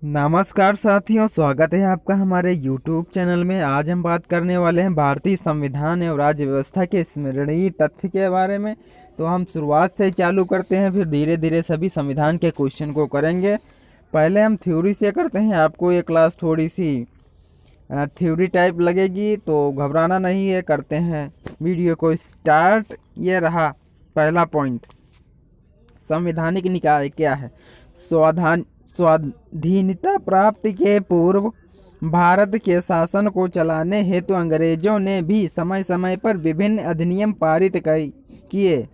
नमस्कार साथियों, स्वागत है आपका हमारे YouTube चैनल में। आज हम बात करने वाले हैं भारतीय संविधान और राज्य व्यवस्था के स्मरणीय तथ्य के बारे में। तो हम शुरुआत से चालू करते हैं, फिर धीरे धीरे सभी संविधान के क्वेश्चन को करेंगे। पहले हम थ्योरी से करते हैं। आपको ये क्लास थोड़ी सी थ्योरी टाइप लगेगी तो घबराना नहीं है। करते हैं वीडियो को स्टार्ट। ये रहा पहला पॉइंट। संवैधानिक निकाय क्या है? स्वाधीनता प्राप्ति के पूर्व भारत के शासन को चलाने हेतु अंग्रेजों ने भी समय समय पर विभिन्न अधिनियम पारित किए,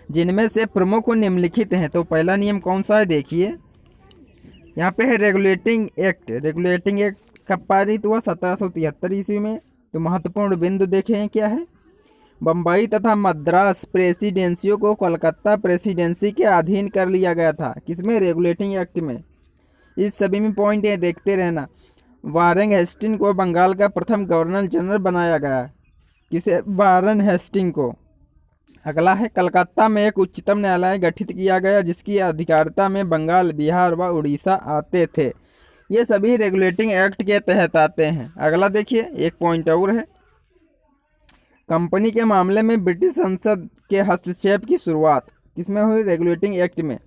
जिनमें से प्रमुख निम्नलिखित हैं। तो पहला नियम कौन सा है? देखिए यहाँ पे है रेगुलेटिंग एक्ट। रेगुलेटिंग एक्ट कब पारित हुआ? 1773 ईस्वी में। तो महत्वपूर्ण बिंदु देखें क्या है। बम्बई तथा मद्रास प्रेसिडेंसियों को कलकत्ता प्रेसिडेंसी के अधीन कर लिया गया था। किसमें? रेगुलेटिंग एक्ट में। इस सभी में पॉइंट है, देखते रहना। वारेन हेस्टिंग को बंगाल का प्रथम गवर्नर जनरल बनाया गया। किसे? वारेन हेस्टिंग को। अगला है कलकत्ता में एक उच्चतम न्यायालय गठित किया गया, जिसकी अधिकारिता में बंगाल, बिहार व उड़ीसा आते थे। ये सभी रेगुलेटिंग एक्ट के तहत आते हैं। अगला देखिए, एक पॉइंट और है। कंपनी के मामले में ब्रिटिश संसद के हस्तक्षेप की शुरुआत किसमें हुई? रेगुलेटिंग एक्ट में।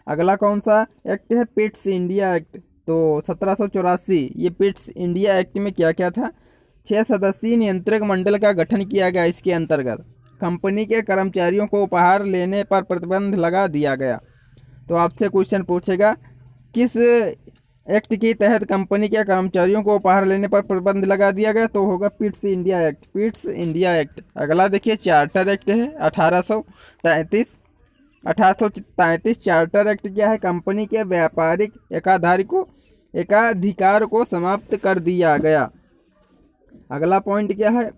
अगला कौन सा एक्ट है? Pitt's India act. तो 1784। ये पिट्स इंडिया एक्ट में क्या क्या था? 6 सदस्यीय नियंत्रक मंडल का गठन किया गया। इसके अंतर्गत कंपनी के कर्मचारियों को उपहार लेने पर प्रतिबंध लगा दिया गया। तो आपसे क्वेश्चन पूछेगा, किस एक्ट के तहत कंपनी के कर्मचारियों को उपहार लेने पर प्रतिबंध लगा दिया गया? तो होगा Pitt's India act. Pitt's India act. अगला देखिए, चार्टर एक्ट है 1833। 1833 चार्टर एक्ट क्या है? कंपनी के व्यापारिक एकाधिकार को समाप्त कर दिया गया। अगला पॉइंट क्या है?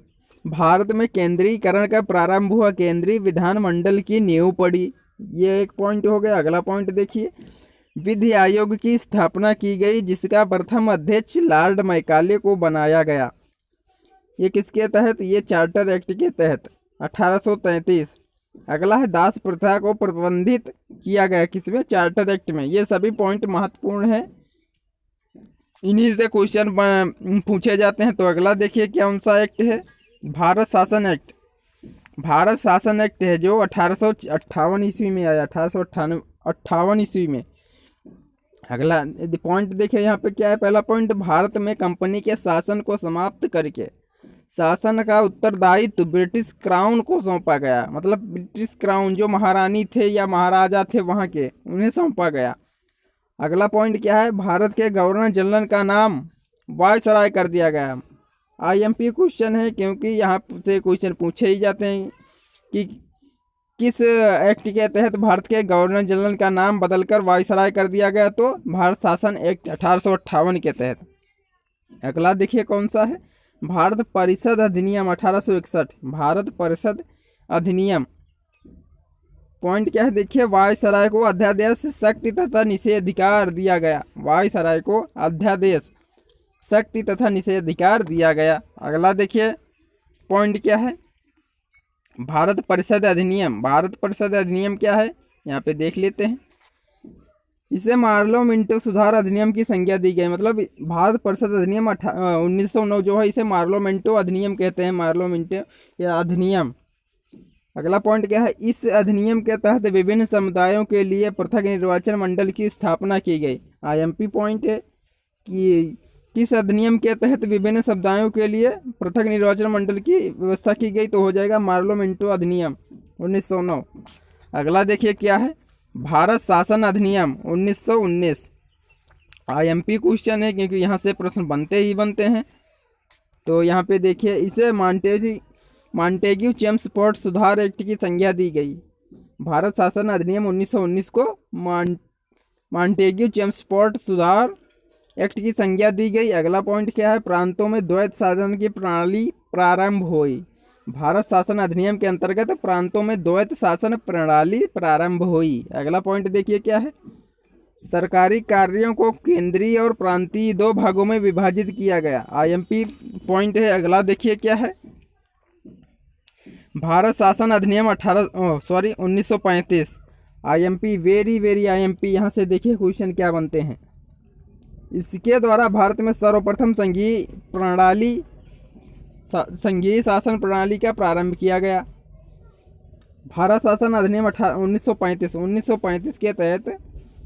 भारत में केंद्रीकरण का प्रारंभ हुआ। केंद्रीय विधानमंडल की नींव पड़ी। ये एक पॉइंट हो गया। अगला पॉइंट देखिए, विधि आयोग की स्थापना की गई, जिसका प्रथम अध्यक्ष लॉर्ड मैकाले को बनाया गया। ये किसके तहत? ये चार्टर एक्ट के तहत 1833। अगला है दास प्रथा को प्रतिबंधित किया गया। किसमें? चार्टर एक्ट में। ये सभी पॉइंट महत्वपूर्ण है, इन्हीं से क्वेश्चन पूछे जाते हैं। तो अगला देखिए, कौन सा एक्ट है? भारत शासन एक्ट। भारत शासन एक्ट है जो 1858 ईस्वी में आया। 1858 ईस्वी में। अगला पॉइंट देखिए, यहाँ पे क्या है? पहला पॉइंट, भारत में कंपनी के शासन को समाप्त करके शासन का उत्तरदायित्व ब्रिटिश क्राउन को सौंपा गया। मतलब ब्रिटिश क्राउन जो महारानी थे या महाराजा थे वहाँ के, उन्हें सौंपा गया। अगला पॉइंट क्या है? भारत के गवर्नर जनरल का नाम वायसराय कर दिया गया। IMP क्वेश्चन है, क्योंकि यहाँ से क्वेश्चन पूछे ही जाते हैं कि किस एक्ट के तहत भारत के गवर्नर जनरल का नाम बदलकर वायसराय कर दिया गया? तो भारत शासन एक्ट 1858 के तहत। अगला देखिए कौन सा है? भारत परिषद अधिनियम 1861। भारत परिषद अधिनियम। पॉइंट क्या है? देखिए, वायसराय को अध्यादेश, शक्ति तथा निषेधाधिकार दिया गया। वायसराय को अध्यादेश, शक्ति तथा निषेधाधिकार दिया गया। अगला देखिए पॉइंट क्या है? भारत परिषद अधिनियम। भारत परिषद अधिनियम क्या है? यहाँ पे देख लेते हैं। इसे मार्लो मिंटो सुधार अधिनियम की संज्ञा दी गई। मतलब भारत परिषद अधिनियम 1909 जो है, इसे मार्लो मिंटो अधिनियम कहते हैं। मार्लो मिंटो या अधिनियम। अगला पॉइंट क्या है? इस अधिनियम के तहत विभिन्न समुदायों के लिए पृथक निर्वाचन मंडल की स्थापना की गई। IMP पॉइंट है कि किस अधिनियम के तहत विभिन्न समुदायों के लिए पृथक निर्वाचन मंडल की व्यवस्था की गई? तो हो जाएगा मार्लो मिंटो अधिनियम 1909। अगला देखिए क्या है? भारत शासन अधिनियम 1919। IMP क्वेश्चन है, क्योंकि यहाँ से प्रश्न बनते ही बनते हैं। तो यहाँ पे देखिए, इसे मॉन्टेग्यू चेम्सफोर्ड सुधार एक्ट की संज्ञा दी गई। भारत शासन अधिनियम 1919 को मॉन्टेग्यू चेम्सफोर्ड सुधार एक्ट की संज्ञा दी गई। अगला पॉइंट क्या है? प्रांतों में द्वैत शासन की प्रणाली प्रारंभ हुई। भारत शासन अधिनियम के अंतर्गत प्रांतों में द्वैत शासन प्रणाली प्रारंभ हुई। अगला पॉइंट देखिए क्या है? सरकारी कार्यों को केंद्रीय और प्रांतीय दो भागों में विभाजित किया गया। IMP पॉइंट है। अगला देखिए क्या है? भारत शासन अधिनियम 1935। IMP, very very IMP. यहाँ से देखिए क्वेश्चन क्या बनते हैं। इसके द्वारा भारत में सर्वप्रथम संघीय शासन प्रणाली का प्रारंभ किया गया। भारत शासन अधिनियम 1935 के तहत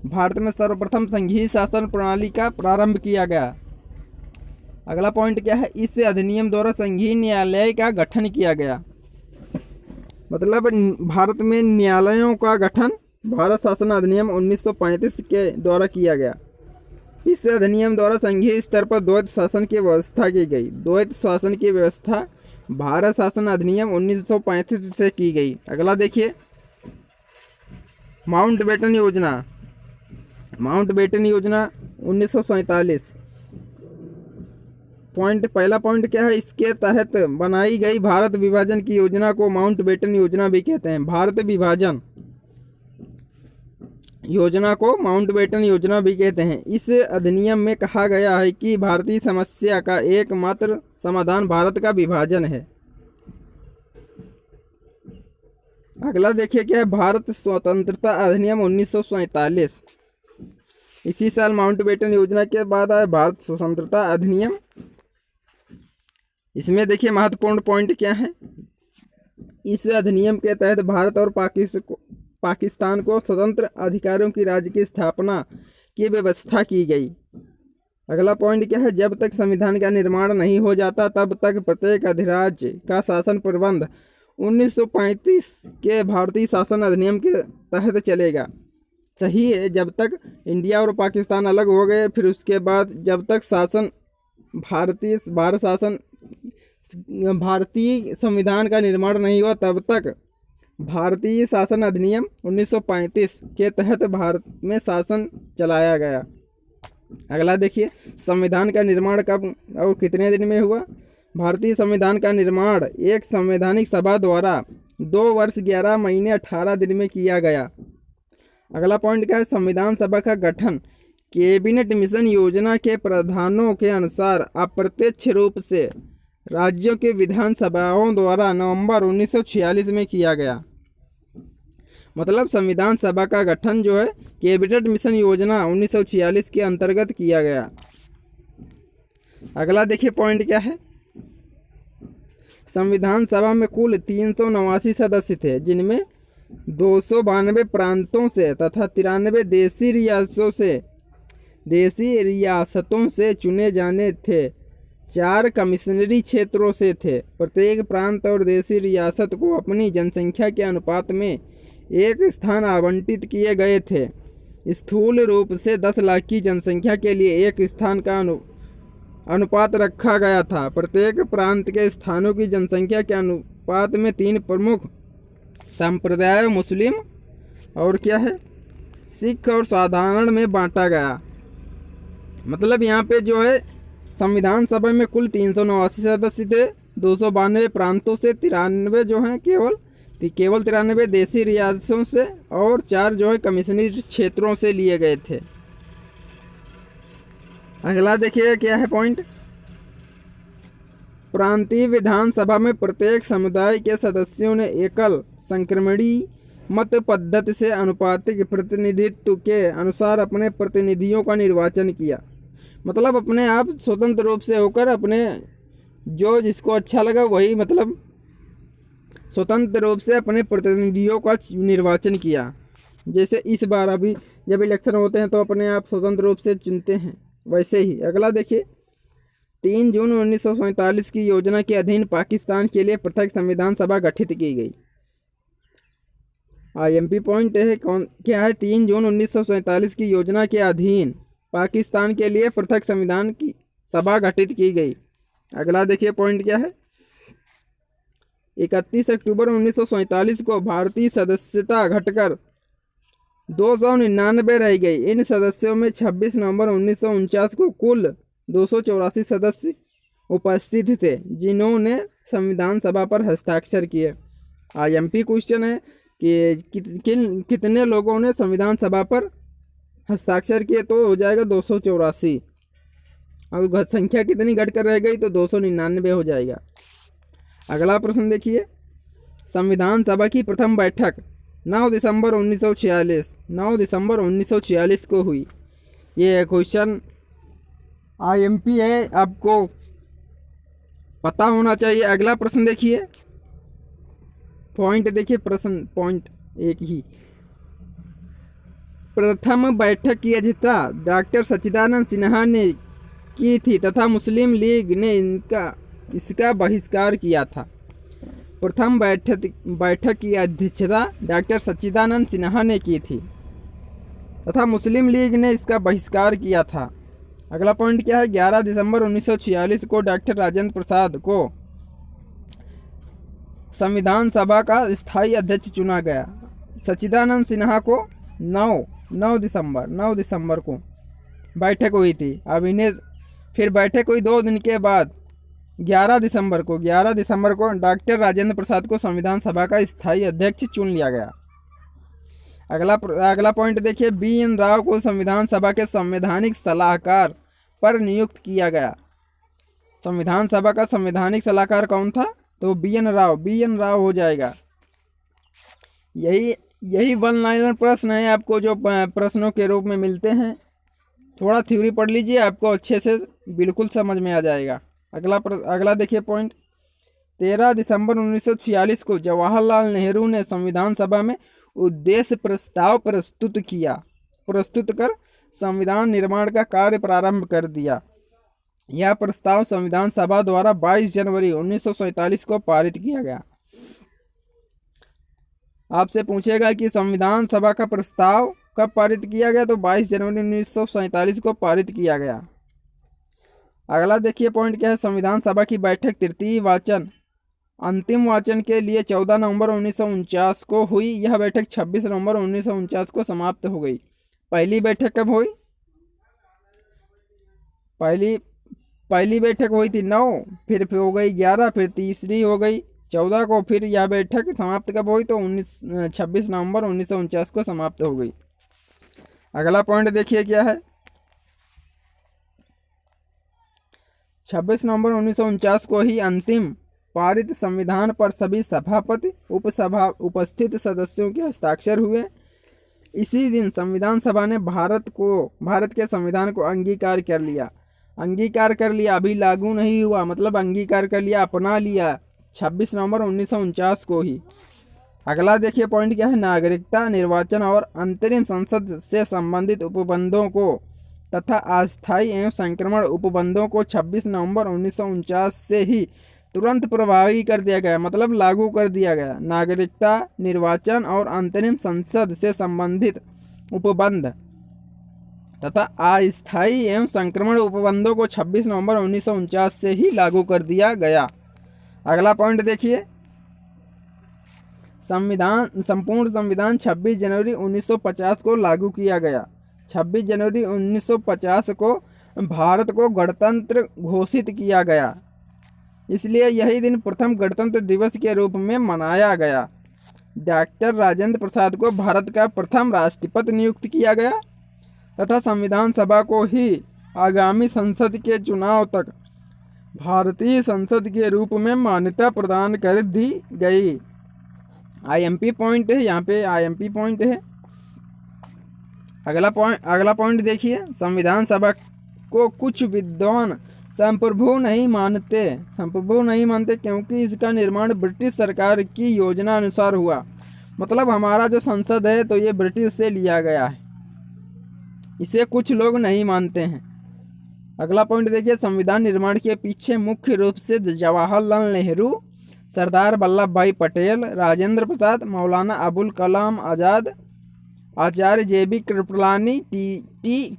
भारत में सर्वप्रथम संघीय शासन प्रणाली का प्रारंभ किया गया। अगला पॉइंट क्या है, इस अधिनियम द्वारा संघीय न्यायालय का गठन किया गया। मतलब भारत में न्यायालयों का गठन भारत शासन अधिनियम 1935 के द्वारा किया गया। इस अधिनियम द्वारा संघीय स्तर पर द्वैत शासन की व्यवस्था की गई। द्वैत शासन की व्यवस्था भारत शासन अधिनियम 1935 से की गई। अगला देखिए, माउंटबेटन योजना। माउंटबेटन योजना 1947। पहला पॉइंट क्या है, इसके तहत बनाई गई भारत विभाजन की योजना को माउंटबेटन योजना भी कहते हैं। भारत विभाजन योजना को माउंटबेटन योजना भी कहते हैं। इस अधिनियम में कहा गया है कि भारतीय समस्या का एकमात्र समाधान भारत का विभाजन है। अगला देखिए क्या है, भारत स्वतंत्रता अधिनियम 1947। इसी साल माउंटबेटन योजना के बाद आया भारत स्वतंत्रता अधिनियम। इसमें देखिए महत्वपूर्ण पॉइंट क्या है, इस अधिनियम के तहत भारत और पाकिस्तान को स्वतंत्र अधिकारों की राज्य की स्थापना की व्यवस्था की गई। अगला पॉइंट क्या है, जब तक संविधान का निर्माण नहीं हो जाता तब तक प्रत्येक अधिराज्य का शासन प्रबंध 1935 के भारतीय शासन अधिनियम के तहत चलेगा। सही है, जब तक इंडिया और पाकिस्तान अलग हो गए, फिर उसके बाद जब तक भारतीय संविधान का निर्माण नहीं हुआ तब तक भारतीय शासन अधिनियम 1935 के तहत भारत में शासन चलाया गया। अगला देखिए, संविधान का निर्माण कब और कितने दिन में हुआ। भारतीय संविधान का निर्माण एक संवैधानिक सभा द्वारा 2 वर्ष 11 महीने 18 दिन में किया गया। अगला पॉइंट क्या है, संविधान सभा का गठन कैबिनेट मिशन योजना के प्रावधानों के अनुसार अप्रत्यक्ष रूप से राज्यों के विधानसभाओं द्वारा नवंबर 1946 में किया गया। मतलब संविधान सभा का गठन जो है कैबिनेट मिशन योजना 1946 के अंतर्गत किया गया। अगला देखिए पॉइंट क्या है, संविधान सभा में कुल 389 सदस्य थे, जिनमें 292 प्रांतों से तथा 93 देशी रियासतों से चुने जाने थे। 4 कमिश्नरी क्षेत्रों से थे। प्रत्येक प्रांत और देशी रियासत को अपनी जनसंख्या के अनुपात में एक स्थान आवंटित किए गए थे। स्थूल रूप से 10 लाख की जनसंख्या के लिए एक स्थान का अनुपात रखा गया था। प्रत्येक प्रांत के स्थानों की जनसंख्या के अनुपात में 3 प्रमुख संप्रदाय मुस्लिम और क्या है सिख और साधारण में बांटा गया। मतलब यहाँ पे जो है संविधान सभा में कुल 389 सदस्य थे, 292 प्रांतों से, 93 जो हैं केवल 93 देशी रियासतों से और 4 जो है कमिश्नरी क्षेत्रों से लिए गए थे। अगला देखिए क्या है पॉइंट, प्रांतीय विधानसभा में प्रत्येक समुदाय के सदस्यों ने एकल संक्रमणी मत पद्धति से अनुपातिक प्रतिनिधित्व के अनुसार अपने प्रतिनिधियों का निर्वाचन किया। मतलब अपने आप स्वतंत्र रूप से होकर अपने जो जिसको अच्छा लगा वही मतलब स्वतंत्र रूप से अपने प्रतिनिधियों का निर्वाचन किया। जैसे इस बार अभी जब इलेक्शन होते हैं तो अपने आप स्वतंत्र रूप से चुनते हैं, वैसे ही। अगला देखिए, 3 जून 1947 की योजना के अधीन पाकिस्तान के लिए पृथक संविधान सभा गठित की गई। आईएमपी पॉइंट है क्या है, 3 जून 1947 की योजना के अधीन पाकिस्तान के लिए पृथक संविधान की सभा गठित की गई। अगला देखिए पॉइंट क्या है, 31 अक्टूबर 1947 को भारतीय सदस्यता घटकर 299 रह गई। इन सदस्यों में 26 नवंबर 1949 को कुल 284 सदस्य उपस्थित थे, जिन्होंने संविधान सभा पर हस्ताक्षर किए। आईएमपी क्वेश्चन है कि कितने लोगों ने संविधान सभा पर हस्ताक्षर किए, तो हो जाएगा 284। और संख्या कितनी घटकर रह गई तो 299 हो जाएगा। अगला प्रश्न देखिए, संविधान सभा की प्रथम बैठक 9 दिसंबर 1946, 9 दिसंबर 1946 को हुई। ये क्वेश्चन आईएमपी है, आपको पता होना चाहिए। अगला प्रश्न देखिए, पॉइंट देखिए, प्रश्न पॉइंट एक ही। प्रथम बैठक की अध्यक्षता डॉक्टर सच्चिदानंद सिन्हा ने की थी तथा मुस्लिम लीग ने इसका बहिष्कार किया था। प्रथम बैठक की अध्यक्षता डॉक्टर सच्चिदानंद सिन्हा ने की थी तथा मुस्लिम लीग ने इसका बहिष्कार किया था। अगला पॉइंट क्या है, 11 दिसंबर 1946 को डॉक्टर राजेंद्र प्रसाद को संविधान सभा का स्थायी अध्यक्ष चुना गया। सच्चिदानंद सिन्हा को 9 दिसंबर को बैठक हुई थी। अब इन्हें फिर बैठक हुई 2 दिन के बाद 11 दिसंबर को डॉक्टर राजेंद्र प्रसाद को संविधान सभा का स्थायी अध्यक्ष चुन लिया गया। अगला पॉइंट देखिए, BN राव को संविधान सभा के संवैधानिक सलाहकार पर नियुक्त किया गया। संविधान सभा का संवैधानिक सलाहकार कौन था? तो BN राव हो जाएगा। यही वन लाइनर प्रश्न है आपको जो प्रश्नों के रूप में मिलते हैं। थोड़ा थ्योरी पढ़ लीजिए, आपको अच्छे से बिल्कुल समझ में आ जाएगा। अगला देखिए पॉइंट, 13 दिसंबर 1946 को जवाहरलाल नेहरू ने संविधान सभा में उद्देश्य प्रस्ताव प्रस्तुत कर संविधान निर्माण का कार्य प्रारंभ कर दिया। यह प्रस्ताव संविधान सभा द्वारा 22 जनवरी 1947 को पारित किया गया। आपसे पूछेगा कि संविधान सभा का प्रस्ताव कब पारित किया गया, तो 22 जनवरी 1947 को पारित किया गया। अगला देखिए पॉइंट क्या है, संविधान सभा की बैठक तृतीय वाचन अंतिम वाचन के लिए 14 नवंबर 1949 को हुई। यह बैठक 26 नवंबर 1949 को समाप्त हो गई। पहली बैठक कब हुई? पहली बैठक हुई थी 9, फिर हो गई 11, फिर तीसरी हो गई 14 को, फिर यह बैठक समाप्त कब हुई? तो 26 नवंबर 1949 को समाप्त हो गई। अगला पॉइंट देखिए क्या है, 26 नवंबर 1949 को ही अंतिम पारित संविधान पर सभी सभापति उपस्थित सदस्यों के हस्ताक्षर हुए। इसी दिन संविधान सभा ने भारत के संविधान को अंगीकार कर लिया। अभी लागू नहीं हुआ, मतलब अंगीकार कर लिया, अपना लिया 26 नवंबर 1949 को ही। अगला देखिए पॉइंट क्या है, नागरिकता, निर्वाचन और अंतरिम संसद से संबंधित उपबंधों को तथा अस्थायी एवं संक्रमण उपबंधों को 26 नवंबर 1949 से ही तुरंत प्रभावी कर दिया गया, मतलब लागू कर दिया गया। नागरिकता, निर्वाचन और अंतरिम संसद से संबंधित उपबंध तथा अस्थायी एवं संक्रमण उपबंधों को 26 नवंबर 1949 से ही लागू कर दिया गया। अगला पॉइंट देखिए, संपूर्ण संविधान 26 जनवरी 1950 को लागू किया गया। 26 जनवरी 1950 को भारत को गणतंत्र घोषित किया गया, इसलिए यही दिन प्रथम गणतंत्र दिवस के रूप में मनाया गया। डॉक्टर राजेंद्र प्रसाद को भारत का प्रथम राष्ट्रपति नियुक्त किया गया तथा संविधान सभा को ही आगामी संसद के चुनाव तक भारतीय संसद के रूप में मान्यता प्रदान कर दी गई। आईएमपी पॉइंट है, यहाँ पे आईएमपी पॉइंट है। अगला पॉइंट देखिए, संविधान सभा को कुछ विद्वान संप्रभु नहीं मानते क्योंकि इसका निर्माण ब्रिटिश सरकार की योजना अनुसार हुआ। मतलब हमारा जो संसद है तो ये ब्रिटिश से लिया गया है, इसे कुछ लोग नहीं मानते हैं। अगला पॉइंट देखिए, संविधान निर्माण के पीछे मुख्य रूप से जवाहरलाल नेहरू, सरदार वल्लभ भाई पटेल, राजेंद्र प्रसाद, मौलाना अबुल कलाम आजाद, आचार्य JB कृपलानी, टी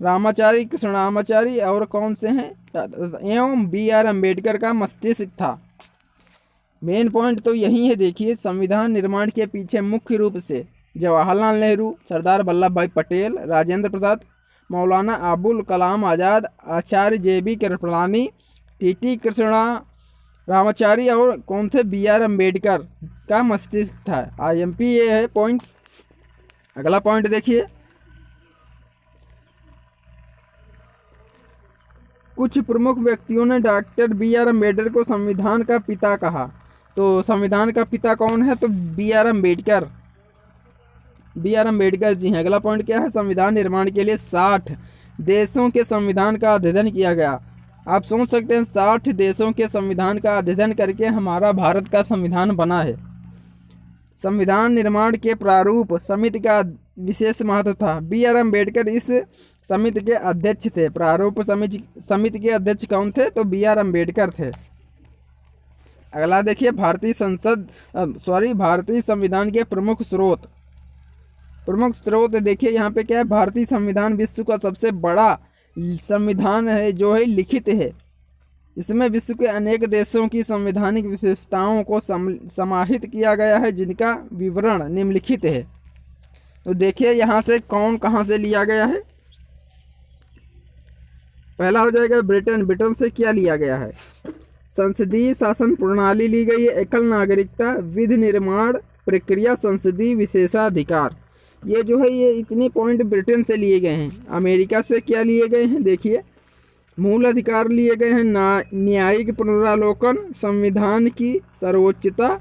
कृष्णरामाचारी और कौन से हैं, एवं BR अम्बेडकर का मस्तिष्क था। मेन पॉइंट तो यही है। देखिए, संविधान निर्माण के पीछे मुख्य रूप से जवाहरलाल नेहरू, सरदार वल्लभ भाई पटेल, राजेंद्र प्रसाद, मौलाना अबुल कलाम आजाद, आचार्य JB कृपलानी, टी कृष्णरामाचारी और कौन थे, BR अम्बेडकर का मस्तिष्क था। IMP ये है पॉइंट। अगला पॉइंट देखिए, कुछ प्रमुख व्यक्तियों ने डॉक्टर BR अम्बेडकर को संविधान का पिता कहा। तो संविधान का पिता कौन है? तो B R Ambedkar, B R Ambedkar ji हैं। अगला पॉइंट क्या है? संविधान निर्माण के लिए 60 देशों के संविधान का अध्ययन किया गया। आप सोच सकते हैं 60 देशों के संविधान का अध्ययन करके हमारा भारत का संविधान बना है। संविधान निर्माण के प्रारूप समिति का विशेष महत्व था। बी आर अम्बेडकर इस समिति के अध्यक्ष थे। प्रारूप समिति के अध्यक्ष कौन थे? तो बी आर अम्बेडकर थे। अगला देखिए, भारतीय संविधान के प्रमुख स्रोत। देखिए यहाँ पे क्या है, भारतीय संविधान विश्व का सबसे बड़ा संविधान है जो है लिखित है। इसमें विश्व के अनेक देशों की संवैधानिक विशेषताओं को समाहित किया गया है, जिनका विवरण निम्नलिखित है। तो देखिए यहाँ से कौन कहाँ से लिया गया है। पहला हो जाएगा ब्रिटेन से क्या लिया गया है? संसदीय शासन प्रणाली ली गई है, एकल नागरिकता, विधि निर्माण प्रक्रिया, संसदीय विशेषाधिकार। ये जो है ये इतने पॉइंट ब्रिटेन से लिए गए हैं। अमेरिका से क्या लिए गए हैं? देखिए, मूल अधिकार लिए गए हैं, न्यायिक पुनरावलोकन, संविधान की सर्वोच्चता,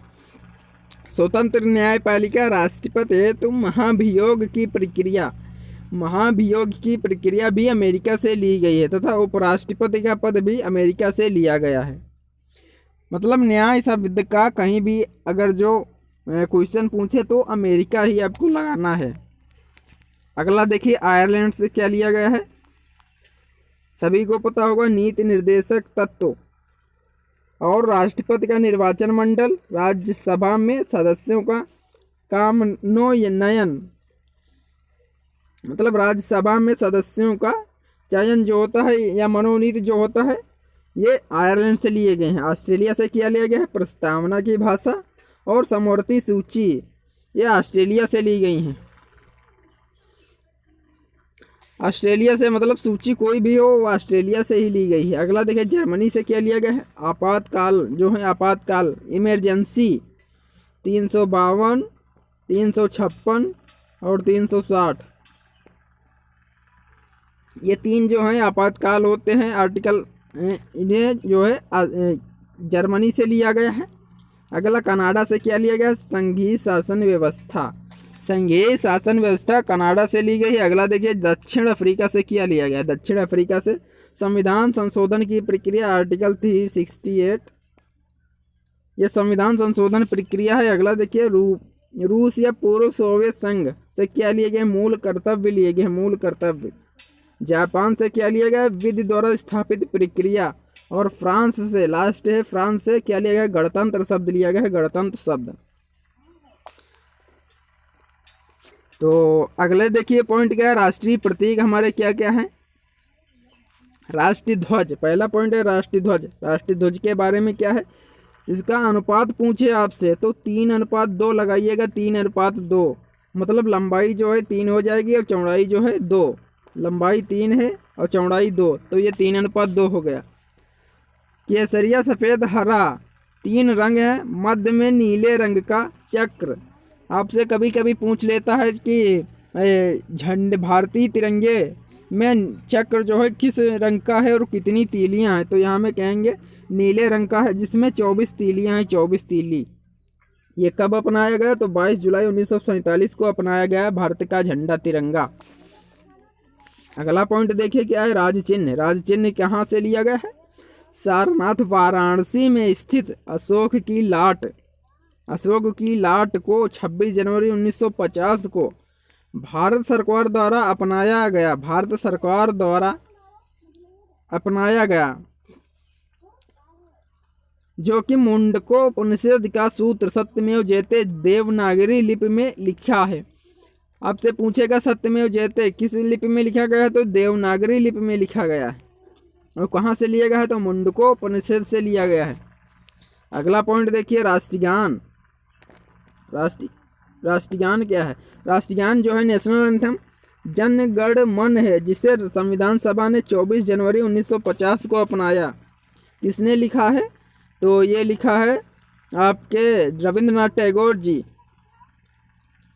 स्वतंत्र न्यायपालिका, राष्ट्रपति हेतु महाभियोग की प्रक्रिया भी अमेरिका से ली गई है तथा उपराष्ट्रपति का पद भी अमेरिका से लिया गया है। मतलब न्याय शब्द का कहीं भी अगर जो क्वेश्चन पूछे तो अमेरिका ही आपको लगाना है। अगला देखिए, आयरलैंड से क्या लिया गया है? सभी को पता होगा, नीति निर्देशक तत्व और राष्ट्रपति का निर्वाचन मंडल, राज्यसभा में सदस्यों का कामनोन्नयन, मतलब राज्यसभा में सदस्यों का चयन जो होता है या मनोनीत जो होता है, ये आयरलैंड से लिए गए हैं। ऑस्ट्रेलिया से क्या लिया गया है? प्रस्तावना की भाषा और समवर्ती सूची, ये ऑस्ट्रेलिया से ली गई हैं। ऑस्ट्रेलिया से मतलब सूची कोई भी हो वो ऑस्ट्रेलिया से ही ली गई है। अगला देखिए, जर्मनी से क्या लिया गया है? आपातकाल जो है, आपातकाल इमरजेंसी 352, 356 और 360, ये 3 जो हैं आपातकाल होते हैं। आर्टिकल इन्हें जो है जर्मनी से लिया गया है। अगला कनाडा से क्या लिया गया? संघीय शासन व्यवस्था कनाडा से ली गई है। अगला देखिए, दक्षिण अफ्रीका से क्या लिया गया? दक्षिण अफ्रीका से संविधान संशोधन की प्रक्रिया, आर्टिकल 368, यह संविधान संशोधन प्रक्रिया है। अगला देखिए, रूस या पूर्व सोवियत संघ से क्या लिए गए? मूल कर्तव्य लिए गए, मूल कर्तव्य। जापान से क्या लिया गया? विधि द्वारा स्थापित प्रक्रिया। और फ्रांस से लास्ट है, फ्रांस से क्या लिया गया? गणतंत्र शब्द लिया गया है, गणतंत्र शब्द। तो अगले देखिए पॉइंट क्या है? राष्ट्रीय प्रतीक हमारे क्या क्या है? राष्ट्रीय ध्वज, पहला पॉइंट है राष्ट्रीय ध्वज। राष्ट्रीय ध्वज के बारे में क्या है? इसका अनुपात पूछे आपसे तो 3:2 लगाइएगा, 3:2, मतलब लंबाई जो है 3 हो जाएगी और चौड़ाई जो है 2। लंबाई 3 है और चौड़ाई 2, तो ये 3:2 हो गया। केसरिया, सफ़ेद, हरा 3 रंग है, मध्य में नीले रंग का चक्र। आपसे कभी कभी पूछ लेता है कि झंडे भारतीय तिरंगे में चक्र जो है किस रंग का है और कितनी तीलियां हैं, तो यहाँ में कहेंगे नीले रंग का है, जिसमें 24 तीलियां हैं, 24 तीली। ये कब अपनाया गया? तो 22 जुलाई 1947 को अपनाया गया भारत का झंडा तिरंगा। अगला पॉइंट देखिए क्या है? राज चिन्ह। राज चिन्ह कहाँ से लिया गया है? सारनाथ वाराणसी में स्थित अशोक की लाट को 26 जनवरी 1950 को भारत सरकार द्वारा अपनाया गया, जो कि मुंडकोपनिषद का सूत्र सत्यमेव जयते देवनागरी लिपि में लिखा है। आपसे पूछेगा सत्यमेव जयते किस लिपि में लिखा गया है? तो देवनागरी लिपि में लिखा गया है। और कहाँ से लिया गया है? तो मुंडकोपनिषद से लिया गया है। अगला पॉइंट देखिए, राष्ट्रगान। राष्ट्रगान क्या है? राष्ट्रगान जो है नेशनल एंथम जन गण मन है, जिसे संविधान सभा ने 24 जनवरी 1950 को अपनाया। किसने लिखा है? तो ये लिखा है आपके रविंद्रनाथ टैगोर जी।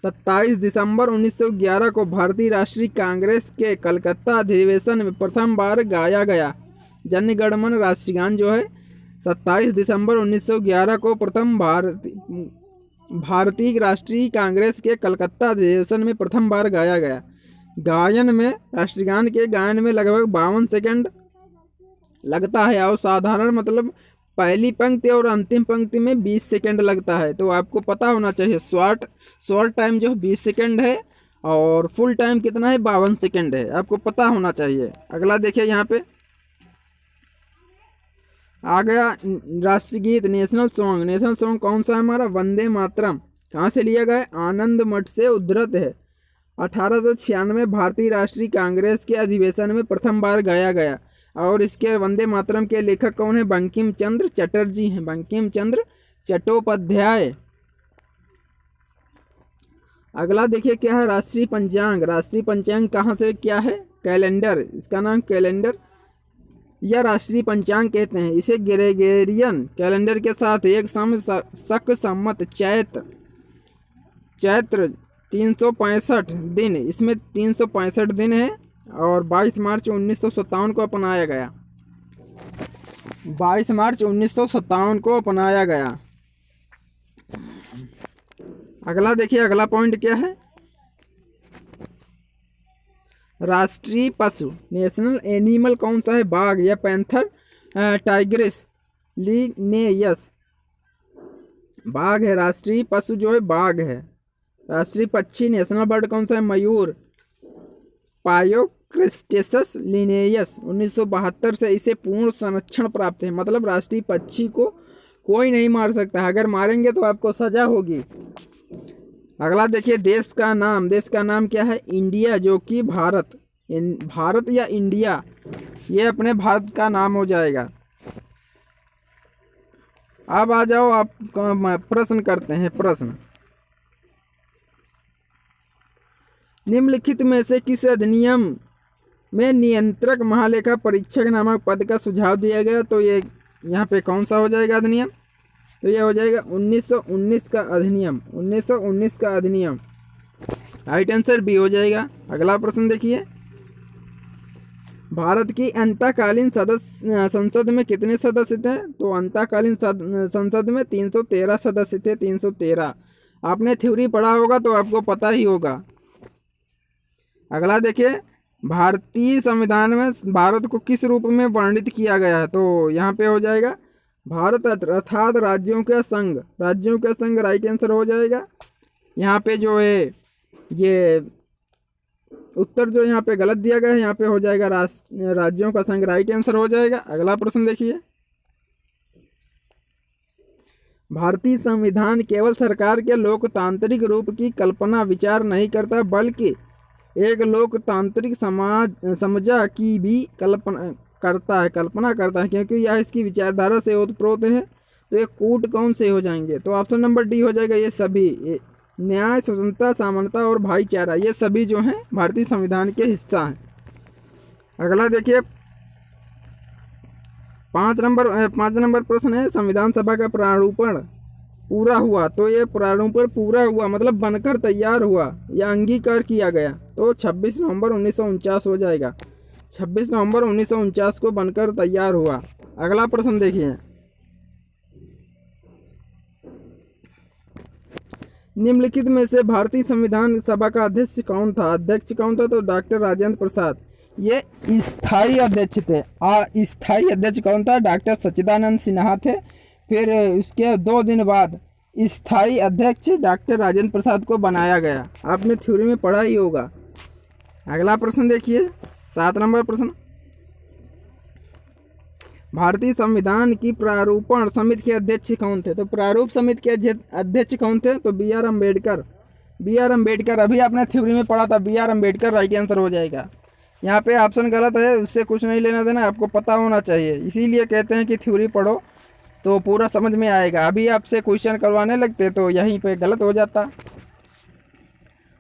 27 दिसंबर 1911 को भारतीय राष्ट्रीय कांग्रेस के कलकत्ता अधिवेशन में प्रथम बार गाया गया जन गण मन राष्ट्रगान जो है 27 दिसंबर 1911 को प्रथम भारतीय राष्ट्रीय कांग्रेस के कलकत्ता अधिवेशन में प्रथम बार गाया गया। गायन में राष्ट्रगान के गायन में लगभग 52 सेकंड लगता है और साधारण मतलब पहली पंक्ति और अंतिम पंक्ति में 20 सेकंड लगता है। तो आपको पता होना चाहिए शॉर्ट टाइम जो 20 सेकंड है और फुल टाइम कितना है 52 सेकंड है, आपको पता होना चाहिए। अगला देखिए यहाँ पे आ गया राष्ट्रगीत नेशनल सॉन्ग कौन सा है हमारा? वंदे मातरम। कहाँ से लिया गया? आनंद मठ से उद्धृत है। 1896 भारतीय राष्ट्रीय कांग्रेस के अधिवेशन में प्रथम बार गाया गया और इसके वंदे मातरम के लेखक कौन है? बंकिम चंद्र चटर्जी हैं, बंकिम चंद्र चट्टोपाध्याय। अगला देखिए क्या है? राष्ट्रीय पंचांग कहाँ से क्या है? कैलेंडर, इसका नाम कैलेंडर या राष्ट्रीय पंचांग कहते हैं। इसे ग्रेगोरियन कैलेंडर के साथ एक शक सम्मत चैत्र 365 दिन, इसमें 365 दिन है और 22 मार्च 1957 को अपनाया गया। 22 मार्च 1957 को अपनाया गया। अगला देखिए, अगला पॉइंट क्या है? राष्ट्रीय पशु नेशनल एनिमल कौन सा है? बाघ या पैंथर टाइग्रिस लिनेयस। बाघ है, राष्ट्रीय पशु जो है बाघ है। राष्ट्रीय पक्षी नेशनल बर्ड कौन सा है? मयूर पायोक्रिस्टेसस लिनेयस। 1972 से इसे पूर्ण संरक्षण प्राप्त है, मतलब राष्ट्रीय पक्षी को कोई नहीं मार सकता, अगर मारेंगे तो आपको सजा होगी। अगला देखिए, देश का नाम क्या है? इंडिया, जो कि भारत या इंडिया, ये अपने भारत का नाम हो जाएगा। अब आ जाओ, आप प्रश्न करते हैं। प्रश्न, निम्नलिखित में से किस अधिनियम में नियंत्रक महालेखा परीक्षक नामक पद का सुझाव दिया गया? तो ये यहाँ पे कौन सा हो जाएगा अधिनियम? तो ये हो जाएगा 1919 का अधिनियम। 1919 का अधिनियम राइट आंसर बी हो जाएगा। अगला प्रश्न देखिए, भारत की अंतःकालीन संसद में कितने सदस्य थे? तो अंतःकालीन संसद में 313 सदस्य थे। 313 आपने थ्योरी पढ़ा होगा तो आपको पता ही होगा। अगला देखिए, भारतीय संविधान में भारत को किस रूप में वर्णित किया गया है? तो यहाँ पे हो जाएगा भारत अर्थात राज्यों का संघ राइट आंसर हो जाएगा। यहाँ पे जो है ये उत्तर जो यहाँ पे गलत दिया गया है, यहाँ पे हो जाएगा राज्यों का संघ राइट आंसर हो जाएगा। अगला प्रश्न देखिए, भारतीय संविधान केवल सरकार के लोकतांत्रिक रूप की कल्पना विचार नहीं करता, बल्कि एक लोकतांत्रिक समझा की भी कल्पना करता है, क्योंकि यह इसकी विचारधारा से ओतप्रोत है। तो ये कूट कौन से हो जाएंगे? तो ऑप्शन नंबर डी हो जाएगा। ये सभी न्याय, स्वतंत्रता, समानता और भाईचारा, ये सभी जो हैं भारतीय संविधान के हिस्सा हैं। अगला देखिए, 5 नंबर प्रश्न है, संविधान सभा का प्रारूपण पूरा हुआ। तो ये प्रारूपण पूरा हुआ मतलब बनकर तैयार हुआ या अंगीकार किया गया, तो 26 नवंबर 1949 हो जाएगा। 26 नवंबर 1949 को बनकर तैयार हुआ। अगला प्रश्न देखिए, निम्नलिखित में से भारतीय संविधान सभा का अध्यक्ष कौन था? तो डॉक्टर राजेंद्र प्रसाद, ये स्थायी अध्यक्ष थे। स्थायी अध्यक्ष कौन था? डॉक्टर सच्चिदानंद सिन्हा थे। फिर उसके 2 दिन बाद स्थायी अध्यक्ष डॉक्टर राजेंद्र प्रसाद को बनाया गया। आपने थ्योरी में पढ़ा ही होगा। अगला प्रश्न देखिए, 7 नंबर प्रश्न, भारतीय संविधान की प्रारूपण समिति के अध्यक्ष कौन थे? तो प्रारूप समिति के अध्यक्ष कौन थे? तो बी आर अम्बेडकर। अभी आपने थ्योरी में पढ़ा था, B R Ambedkar right answer हो जाएगा। यहाँ पे ऑप्शन गलत है, उससे कुछ नहीं लेना देना, आपको पता होना चाहिए। इसीलिए कहते हैं कि थ्योरी पढ़ो तो पूरा समझ में आएगा। अभी आपसे क्वेश्चन करवाने लगते तो यहीं पे गलत हो जाता।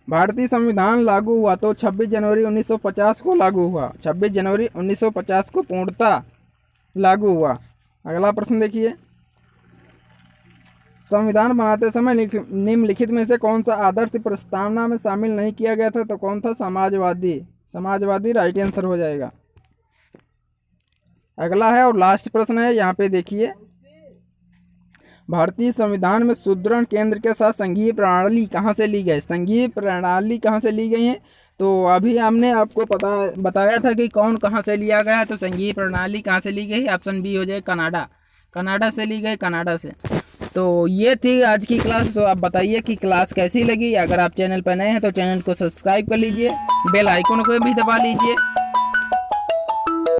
भारतीय संविधान लागू हुआ तो 26 जनवरी 1950 को लागू हुआ। 26 जनवरी 1950 को पूर्णतः लागू हुआ। अगला प्रश्न देखिए, संविधान बनाते समय निम्नलिखित में से कौन सा आदर्श प्रस्तावना में शामिल नहीं किया गया था? तो कौन था? समाजवादी राइट आंसर हो जाएगा। अगला है और लास्ट प्रश्न है, यहाँ पे देखिए, भारतीय संविधान में सुदृढ़ केंद्र के साथ संघीय प्रणाली कहाँ से ली गई? संघीय प्रणाली कहाँ से ली गई है? तो अभी हमने आपको बताया था कि कौन कहाँ से लिया गया है। तो संघीय प्रणाली कहाँ से ली गई? ऑप्शन बी हो जाए कनाडा। कनाडा से ली गई, कनाडा से। तो ये थी आज की क्लास। तो आप बताइए कि क्लास कैसी लगी। अगर आप चैनल पर नए हैं तो चैनल को सब्सक्राइब कर लीजिए, बेल आइकन को भी दबा लीजिए।